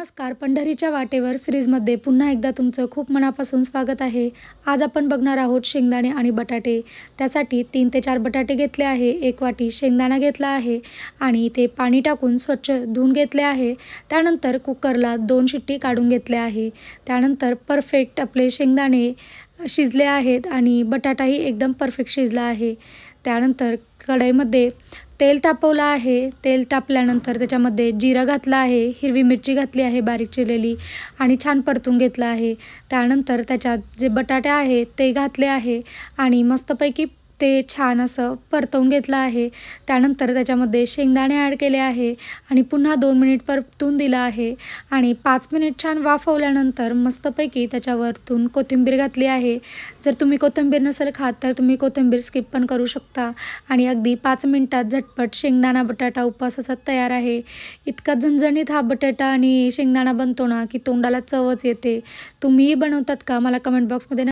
नमस्कार, पंढरीच्या वाटेवर सिरीजमध्ये पुन्हा एकदा तुमचं खूप मनापासून स्वागत आहे। आज आपण बघणार आहोत शेंगदाणे आणि बटाटे। त्यासाठी 3 ते 4 बटाटे घेतले आहे, 1 वाटी शेंगदाणा घेतला आहे आणि ते पाणी टाकून स्वच्छ धुवून घेतले आहे। त्यानंतर कुकरला 2 शिट्टी काढून घेतले आहे। त्यानंतर परफेक्ट आपले शेंगदाणे शिजले आहेत आणि बटाटाही एकदम परफेक्ट शिजला आहे। त्यानंतर कढईमध्ये तेल तापवलं आहे। तेल तापल्यानंतर त्याच्यामध्ये जिरा घातला आहे, हिरवी मिरची घातली आहे बारीक चिरलेली आणि छान परतून घेतलं आहे। त्यानंतर त्याच्यात जे बटाटे आहेत ते घातले आहे आणि मस्तपैकी ते छान असं परतवून घेतलं आहे। त्यानंतर त्याच्यामध्ये शेंगदाणे ॲड केले आहे आणि पुन्हा 2 मिनिट परतून दिलं आहे आणि 5 मिनिट छान वाफवल्यानंतर मस्तपैकी त्याच्यावरतून कोथिंबीर घातली आहे। जर तुम्ही कोथिंबीर नसेल खात तर तुम्ही कोथिंबीर स्किप पण करू शकता आणि अगदी 5 मिनिटात झटपट शेंगदाणा बटाटा उपवासाचा तयार आहे। इतका झणझणीत हा बटाटा आणि शेंगदाणा बनतो ना की तोंडाला चवच येते। तुम्हीही बनवतात का? मला कमेंट बॉक्समध्ये